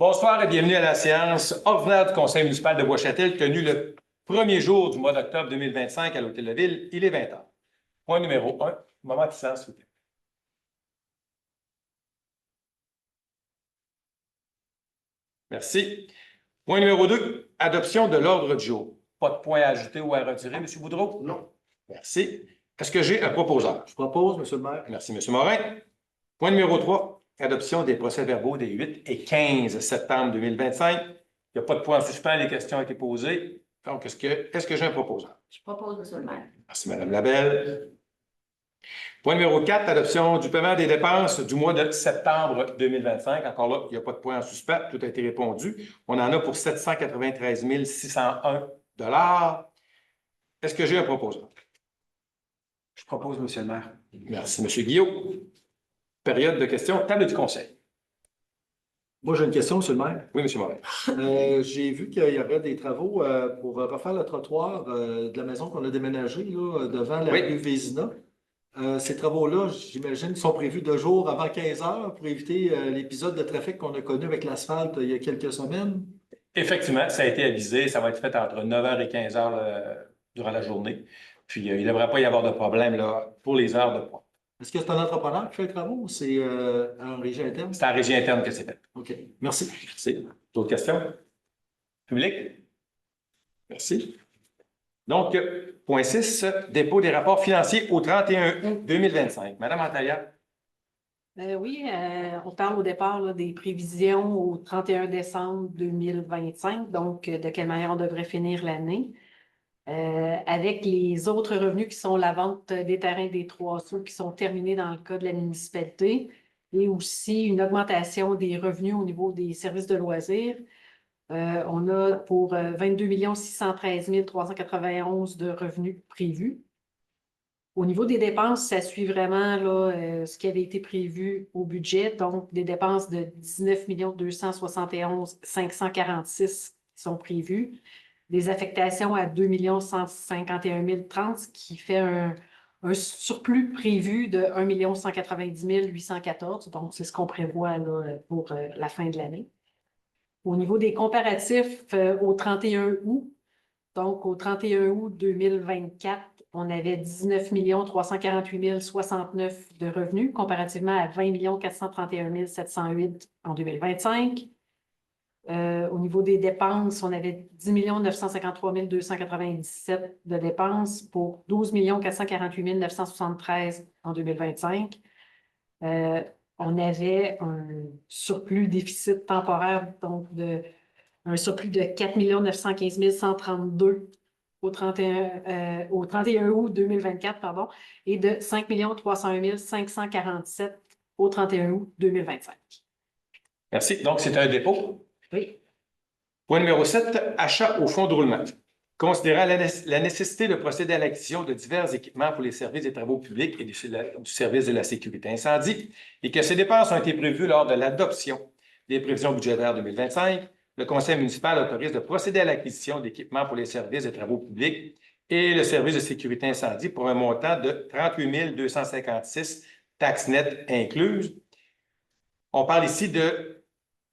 Bonsoir et bienvenue à la séance ordinaire du Conseil municipal de Bois-Châtel, tenue le premier jour du mois d'octobre 2025 à l'Hôtel de Ville. Il est 20h. Point numéro 1, moment de silence, s'il vous plaît. Merci. Point numéro 2, adoption de l'ordre du jour. Pas de point à ajouter ou à retirer, M. Boudreau? Non. Merci. Est-ce que j'ai un proposeur? Je propose, M. le maire. Merci, M. Morin. Point numéro 3, adoption des procès-verbaux des 8 et 15 septembre 2025. Il n'y a pas de point en suspens, les questions ont été posées. Donc, est-ce que j'ai un proposeur? Je propose, M. le maire. Merci, Mme Labelle. Point numéro 4, adoption du paiement des dépenses du mois de septembre 2025. Encore là, il n'y a pas de point en suspens, tout a été répondu. On en a pour 793 601 $. Est-ce que j'ai un proposeur? Je propose, M. le maire. Merci, M. Guillaume. Période de questions, table du conseil. Moi, j'ai une question, M. le maire. Oui, M. Morin. J'ai vu qu'il y aurait des travaux pour refaire le trottoir de la maison qu'on a déménagée là, devant la rue Vézina. Ces travaux-là, j'imagine, sont prévus 2 jours avant 15 heures pour éviter l'épisode de trafic qu'on a connu avec l'asphalte il y a quelques semaines. Effectivement, ça a été avisé. Ça va être fait entre 9h et 15h durant la journée. Puis, il ne devrait pas y avoir de problème là, pour les heures de pointe. Est-ce que c'est un entrepreneur qui fait les travaux ou c'est en régie interne? C'est en régie interne que c'est fait. OK. Merci. Merci. D'autres questions? Public? Merci. Donc, point 6, dépôt des rapports financiers au 31 août 2025. Madame Antaya. Oui, on parle au départ là, des prévisions au 31 décembre 2025, donc de quelle manière on devrait finir l'année. Avec les autres revenus qui sont la vente des terrains des 3 sous qui sont terminés dans le cas de la municipalité et aussi une augmentation des revenus au niveau des services de loisirs. On a pour 22 613 391 de revenus prévus. Au niveau des dépenses, ça suit vraiment là, ce qui avait été prévu au budget, donc des dépenses de 19 271 546 qui sont prévues, des affectations à 2 151 030, ce qui fait un surplus prévu de 1 190 814, donc c'est ce qu'on prévoit là, pour la fin de l'année. Au niveau des comparatifs, au 31 août, donc au 31 août 2024, on avait 19 348 069 de revenus, comparativement à 20 431 708 en 2025. Au niveau des dépenses, on avait 10 953 297 de dépenses pour 12 448 973 en 2025. On avait un surplus déficit temporaire, donc un surplus de 4 915 132 au 31 août 2024, pardon, et de 5 301 547 au 31 août 2025. Merci. Donc, c'est un dépôt. Oui. Point numéro 7, achat au fonds de roulement. Considérant la nécessité de procéder à l'acquisition de divers équipements pour les services des travaux publics et du service de la sécurité incendie et que ces dépenses ont été prévues lors de l'adoption des prévisions budgétaires 2025, le Conseil municipal autorise de procéder à l'acquisition d'équipements pour les services des travaux publics et le service de sécurité incendie pour un montant de 38 256, taxes nettes incluses. On parle ici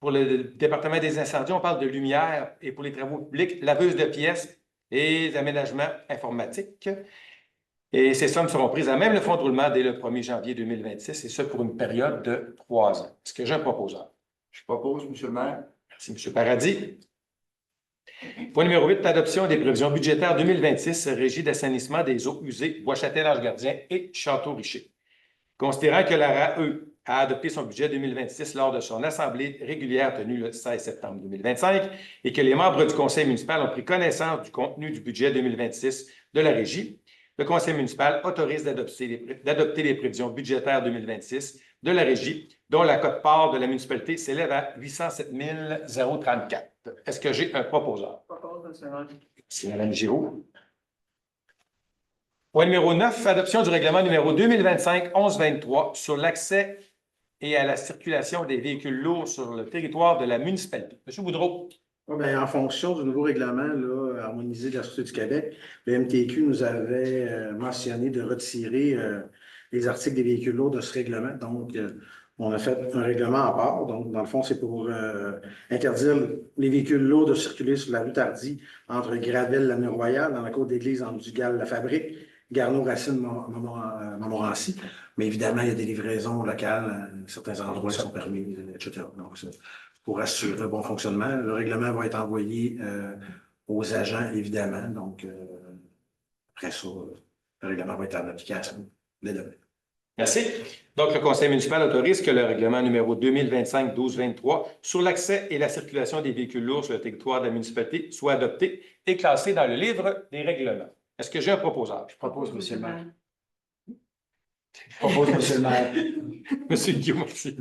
pour le département des incendies, on parle de lumière et pour les travaux publics, laveuse de pièces et aménagements informatiques. Et ces sommes seront prises à même le fonds de roulement dès le 1er janvier 2026, et ce pour une période de 3 ans. Est-ce que j'ai un proposeur? Je propose, M. le maire. Merci, M. Paradis. Point numéro 8, adoption des prévisions budgétaires 2026, Régie d'assainissement des eaux usées, Bois-Châtel-Ange-Gardien et Château-Richer. Considérant que la RAE a adopté son budget 2026 lors de son assemblée régulière tenue le 16 septembre 2025 et que les membres du conseil municipal ont pris connaissance du contenu du budget 2026 de la Régie, le conseil municipal autorise d'adopter les prévisions budgétaires 2026 de la Régie, dont la quote-part de la municipalité s'élève à 807 034. Est-ce que j'ai un proposeur? Merci, Mme Giraud. Point numéro 9, adoption du règlement numéro 2025-1123 sur l'accès et à la circulation des véhicules lourds sur le territoire de la municipalité. M. Boudreau. En fonction du nouveau règlement là, harmonisé de la Sûreté du Québec, le MTQ nous avait mentionné de retirer les articles des véhicules lourds de ce règlement. Donc, On a fait un règlement à part. Donc, dans le fond, c'est pour interdire les véhicules lourds de circuler sur la rue Tardy entre Gravelle, la Royale, dans la cour d'église entre Dugal, la Fabrique, Garneau, Racine, Montmorency. Mais évidemment, il y a des livraisons locales. Certains endroits sont permis, etc. Donc, c'est pour assurer le bon fonctionnement. Le règlement va être envoyé aux agents, évidemment. Donc, après ça, le règlement va être en application dès demain. Merci. Donc, le Conseil municipal autorise que le règlement numéro 2025-1223 sur l'accès et la circulation des véhicules lourds sur le territoire de la municipalité soit adopté et classé dans le livre des règlements. Est-ce que j'ai un proposeur? Je propose, M. le maire. Je propose, M. le maire. Monsieur Guillaume, merci.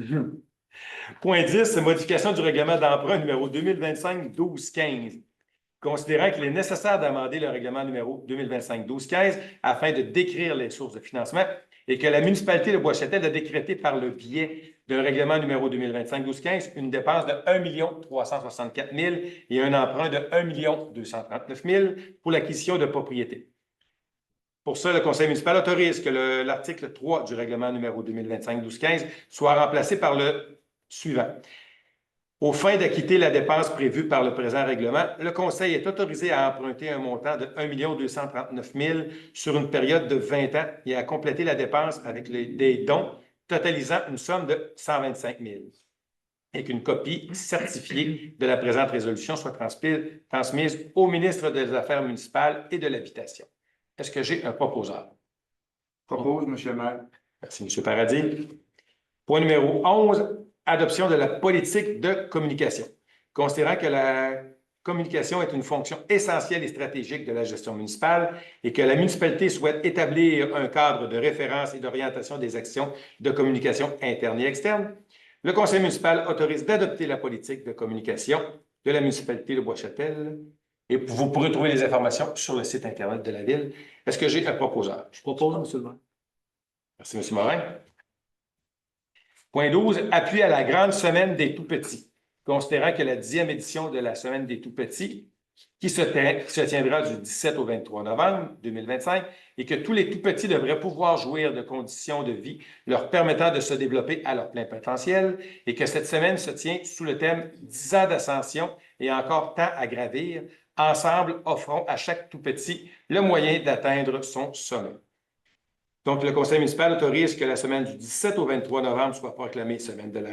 Point 10, modification du règlement d'emprunt numéro 2025-1215. Considérant qu'il est nécessaire d'amender le règlement numéro 2025-1215 afin de décrire les sources de financement et que la municipalité de Bois-Châtel a décrété par le biais d'un règlement numéro 2025-1215 une dépense de 1 364 000 et un emprunt de 1 239 000 pour l'acquisition de propriétés. Pour ça, le Conseil municipal autorise que l'article 3 du règlement numéro 2025-1215 soit remplacé par le suivant. Aux fins d'acquitter la dépense prévue par le présent règlement, le Conseil est autorisé à emprunter un montant de 1 239 000 sur une période de 20 ans et à compléter la dépense avec des dons totalisant une somme de 125 000 et qu'une copie certifiée de la présente résolution soit transmise au ministre des Affaires municipales et de l'Habitation. Est-ce que j'ai un proposeur? Je propose, M. le maire. Merci, M. Paradis. Point numéro 11. Adoption de la politique de communication. Considérant que la communication est une fonction essentielle et stratégique de la gestion municipale et que la municipalité souhaite établir un cadre de référence et d'orientation des actions de communication interne et externe, le Conseil municipal autorise d'adopter la politique de communication de la municipalité de Bois-Châtel et vous pourrez trouver les informations sur le site Internet de la Ville. Est-ce que j'ai un proposeur? Je propose, M. le maire. Merci, M. Morin. Point 12, appui à la grande semaine des tout-petits. Considérant que la 10e édition de la semaine des tout-petits, qui se tiendra du 17 au 23 novembre 2025, et que tous les tout-petits devraient pouvoir jouir de conditions de vie leur permettant de se développer à leur plein potentiel, et que cette semaine se tient sous le thème 10 ans d'ascension et encore temps à gravir, ensemble offrons à chaque tout-petit le moyen d'atteindre son sommet. Donc, le Conseil municipal autorise que la semaine du 17 au 23 novembre soit proclamée semaine de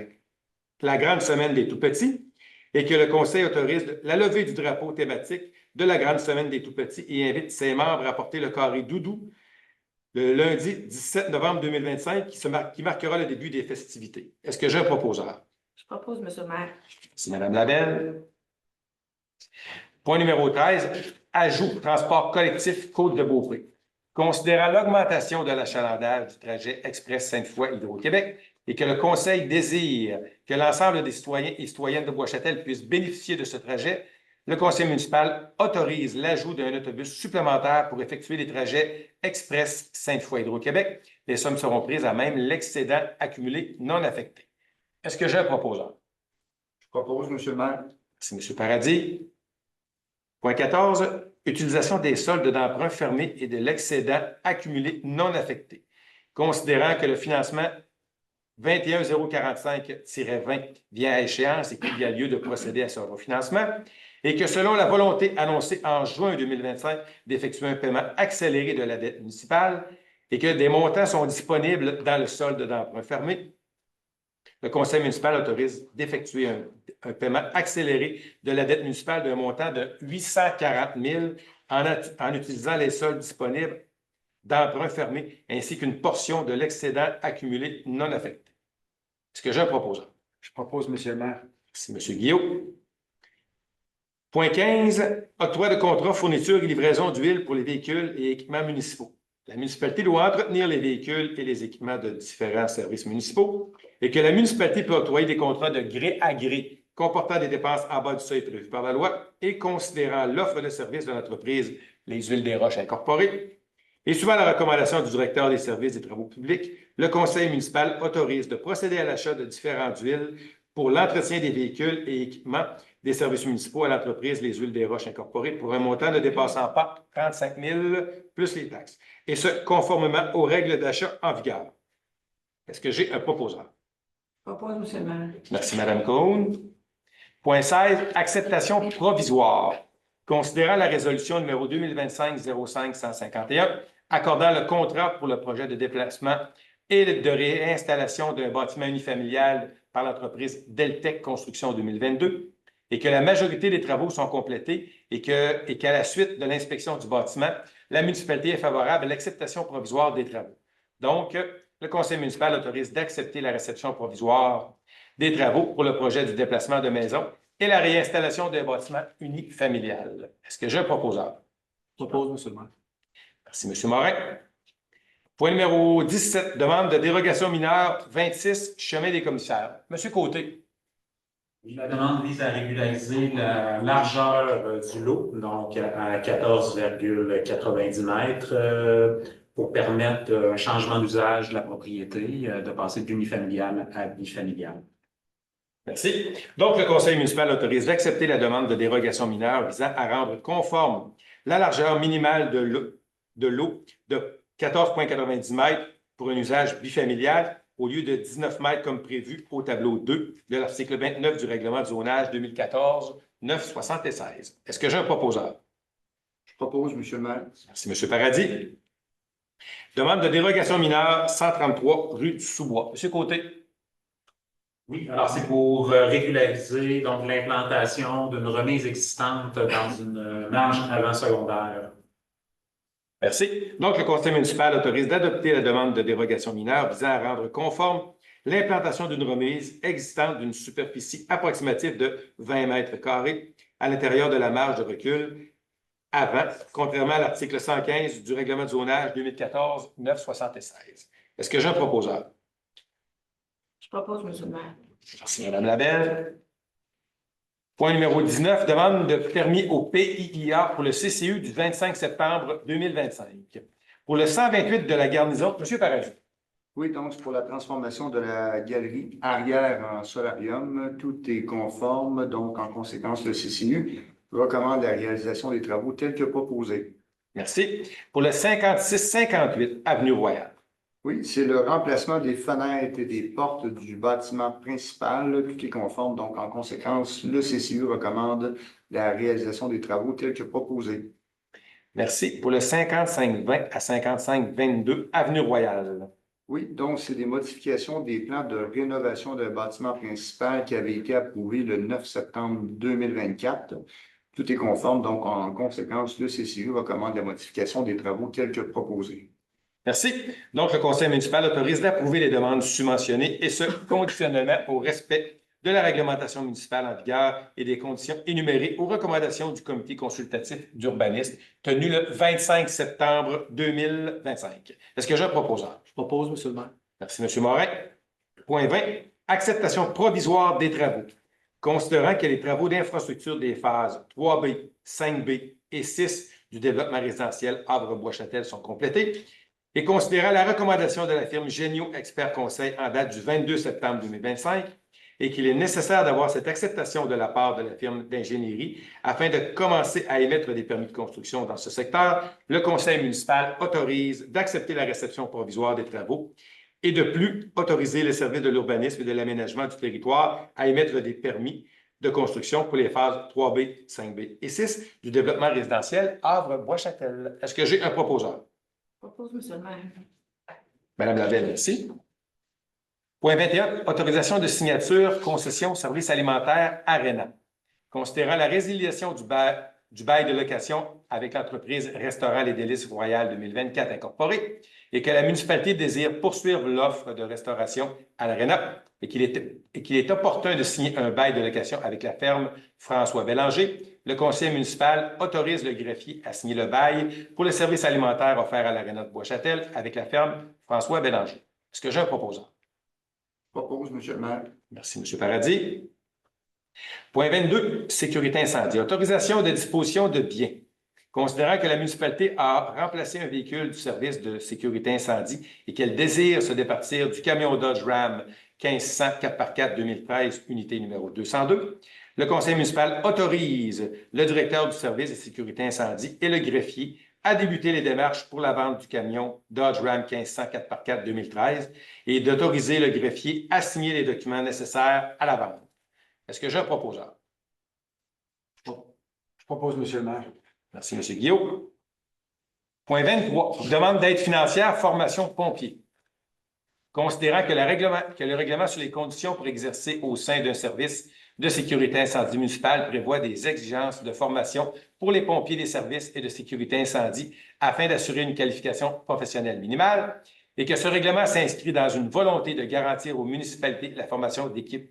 la grande semaine des tout-petits et que le Conseil autorise la levée du drapeau thématique de la grande semaine des tout-petits et invite ses membres à porter le carré doudou le lundi 17 novembre 2025 qui marquera le début des festivités. Est-ce que j'ai un proposeur? Je propose, M. le maire. Merci, Mme Labelle. Point numéro 13, ajout transport collectif Côte-de-Beaupré. Considérant l'augmentation de l'achalandage du trajet express Sainte-Foy-Hydro-Québec et que le Conseil désire que l'ensemble des citoyens et citoyennes de Bois-Châtel puissent bénéficier de ce trajet, le Conseil municipal autorise l'ajout d'un autobus supplémentaire pour effectuer les trajets express Sainte-Foy-Hydro-Québec. Les sommes seront prises à même l'excédent accumulé non affecté. Est-ce que j'ai un proposeur? Je propose, M. le maire. Merci, M. Paradis. Point 14, utilisation des soldes d'emprunt fermés et de l'excédent accumulé non affecté. Considérant que le financement 21045-20 vient à échéance et qu'il y a lieu de procéder à ce refinancement, et que selon la volonté annoncée en juin 2025 d'effectuer un paiement accéléré de la dette municipale et que des montants sont disponibles dans le solde d'emprunt fermé, le Conseil municipal autorise d'effectuer un paiement accéléré de la dette municipale d'un montant de 840 000 en utilisant les soldes disponibles d'emprunt fermé ainsi qu'une portion de l'excédent accumulé non affecté. Est-ce que j'ai un proposeur? Je propose, M. le maire. Merci, M. Guillaume. Point 15, octroi de contrat fourniture et livraison d'huile pour les véhicules et équipements municipaux. La municipalité doit entretenir les véhicules et les équipements de différents services municipaux et que la municipalité peut octroyer des contrats de gré à gré comportant des dépenses en bas du seuil prévu par la loi et considérant l'offre de services de l'entreprise Les Huiles des Roches Incorporées. Et suivant la recommandation du directeur des services des travaux publics, le conseil municipal autorise de procéder à l'achat de différentes huiles pour l'entretien des véhicules et équipements des services municipaux à l'entreprise Les Huiles des Roches Incorporées pour un montant ne dépassant pas 35 000 plus les taxes, et ce, conformément aux règles d'achat en vigueur. Est-ce que j'ai un proposeur? Propose, monsieur le maire. Merci, Mme Cohn. Point 16, acceptation provisoire. Considérant la résolution numéro 2025-05-151, accordant le contrat pour le projet de déplacement et de réinstallation d'un bâtiment unifamilial par l'entreprise Deltec Construction 2022, et que la majorité des travaux sont complétés et qu'à la suite de l'inspection du bâtiment, la municipalité est favorable à l'acceptation provisoire des travaux. Donc, le conseil municipal autorise d'accepter la réception provisoire des travaux pour le projet du déplacement de maison et la réinstallation d'un bâtiment unifamilial. Est-ce que j'ai un proposeur? Je propose, monsieur le maire. Merci, M. Morin. Point numéro 17, demande de dérogation mineure 26, chemin des commissaires. M. Côté. La demande vise à régulariser la largeur du lot, donc à 14,90 mètres, pour permettre un changement d'usage de la propriété, de passer d'unifamilial à bifamilial. Merci. Donc, le conseil municipal autorise d'accepter la demande de dérogation mineure visant à rendre conforme la largeur minimale de l'eau de 14,90 mètres pour un usage bifamilial au lieu de 19 mètres comme prévu au tableau 2 de l'article 29 du règlement de zonage 2014-976. Est-ce que j'ai un proposeur? Je propose, monsieur le maire. Merci, M. Paradis. Demande de dérogation mineure 133 rue du Sous-Bois. M. Côté. Oui, alors c'est pour régulariser donc l'implantation d'une remise existante dans une marge avant-secondaire. Merci. Donc, le conseil municipal autorise d'adopter la demande de dérogation mineure visant à rendre conforme l'implantation d'une remise existante d'une superficie approximative de 20 mètres carrés à l'intérieur de la marge de recul avant, contrairement à l'article 115 du règlement de zonage 2014-976. Est-ce que j'ai un proposeur? Je propose, monsieur le maire. Merci, Mme Labelle. Point numéro 19, demande de permis au PIIA pour le CCU du 25 septembre 2025. Pour le 128 de la garnison, M. Paradis. Oui, donc c'est pour la transformation de la galerie arrière en solarium. Tout est conforme, donc en conséquence, le CCU recommande la réalisation des travaux tels que proposés. Merci. Pour le 56-58 Avenue Royale. Oui, c'est le remplacement des fenêtres et des portes du bâtiment principal. Tout est conforme, donc en conséquence, le CCU recommande la réalisation des travaux tels que proposés. Merci. Pour le 55-20 à 55-22 Avenue Royale. Oui, donc c'est des modifications des plans de rénovation d'un bâtiment principal qui avait été approuvé le 9 septembre 2024. Tout est conforme, donc en conséquence, le CCU recommande la modification des travaux tels que proposés. Merci. Donc, le conseil municipal autorise d'approuver les demandes subventionnées et ce, conditionnellement au respect de la réglementation municipale en vigueur et des conditions énumérées aux recommandations du comité consultatif d'urbanisme tenu le 25 septembre 2025. Est-ce que j'ai un proposeur? Je propose, monsieur le maire. Merci, M. Morin. Point 20, acceptation provisoire des travaux. Considérant que les travaux d'infrastructure des phases 3B, 5B et 6 du développement résidentiel Havre-Bois-Châtel sont complétés, et considérant la recommandation de la firme Génio Expert Conseil en date du 22 septembre 2025 et qu'il est nécessaire d'avoir cette acceptation de la part de la firme d'ingénierie afin de commencer à émettre des permis de construction dans ce secteur, le conseil municipal autorise d'accepter la réception provisoire des travaux et de plus autoriser les services de l'urbanisme et de l'aménagement du territoire à émettre des permis de construction pour les phases 3B, 5B et 6 du développement résidentiel Havre-Bois-Châtel. Est-ce que j'ai un proposeur? Je propose, monsieur le maire. Madame Lavelle, merci. Point 21, autorisation de signature, concession, service alimentaire, ARENA. Considérant la résiliation du bail de location avec l'entreprise Restaurant Les Délices Royales 2024 incorporée et que la municipalité désire poursuivre l'offre de restauration à l'ARENA et qu'il est opportun de signer un bail de location avec la ferme François Bélanger, le conseil municipal autorise le greffier à signer le bail pour le service alimentaire offert à l'Aréna de Bois-Châtel avec la ferme François Bélanger. Est-ce que j'ai un proposeur? Je propose, monsieur le maire. Merci, M. Paradis. Point 22, sécurité incendie. Autorisation de disposition de biens. Considérant que la municipalité a remplacé un véhicule du service de sécurité incendie et qu'elle désire se départir du camion Dodge Ram 1500 4x4 2013, unité numéro 202, le conseil municipal autorise le directeur du service de sécurité incendie et le greffier a débuté les démarches pour la vente du camion Dodge Ram 1500 4x4 2013 et d'autoriser le greffier à signer les documents nécessaires à la vente. Est-ce que j'ai un proposeur? Je propose, Monsieur le maire. Merci, M. Guillaume. Point 23, demande d'aide financière, formation pompier. Considérant que le règlement sur les conditions pour exercer au sein d'un service de sécurité incendie municipale prévoit des exigences de formation pour les pompiers des services et de sécurité incendie afin d'assurer une qualification professionnelle minimale et que ce règlement s'inscrit dans une volonté de garantir aux municipalités la formation d'équipes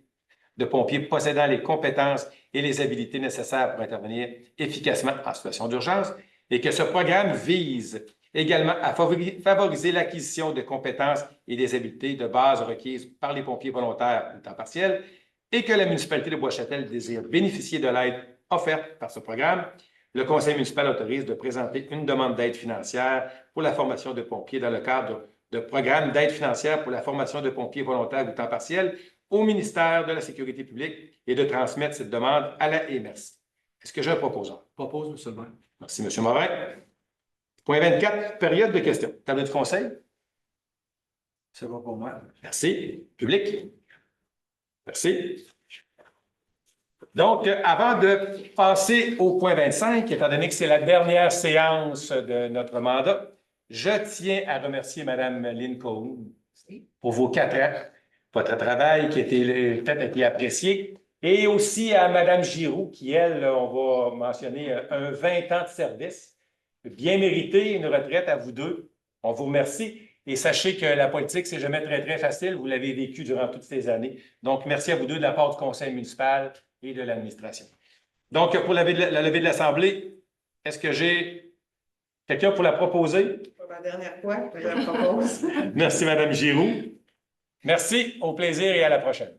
de pompiers possédant les compétences et les habilités nécessaires pour intervenir efficacement en situation d'urgence et que ce programme vise également à favoriser l'acquisition de compétences et des habiletés de base requises par les pompiers volontaires ou temps partiel et que la municipalité de Bois-Châtel désire bénéficier de l'aide offerte par ce programme, le conseil municipal autorise de présenter une demande d'aide financière pour la formation de pompiers dans le cadre de programmes d'aide financière pour la formation de pompiers volontaires ou temps partiel au ministère de la Sécurité publique et de transmettre cette demande à la MRC. Est-ce que j'ai un proposeur? Je propose, Monsieur le maire. Merci, M. Morin. Point 24, période de questions. Table de conseil. C'est bon pour moi. Merci. Public. Merci. Donc, avant de passer au point 25, étant donné que c'est la dernière séance de notre mandat, je tiens à remercier Mme Lincoln pour vos 4 ans. Votre travail qui a été apprécié. Et aussi à Mme Giroux, qui, elle, on va mentionner un 20 ans de service. Bien mérité, une retraite à vous deux. On vous remercie. Et sachez que la politique, c'est jamais très, très facile. Vous l'avez vécu durant toutes ces années. Donc, merci à vous deux de la part du conseil municipal et de l'administration. Donc, pour la levée de l'Assemblée, est-ce que j'ai quelqu'un pour la proposer? Pour la dernière fois, je la propose. Merci, Mme Giroux. Merci, au plaisir et à la prochaine.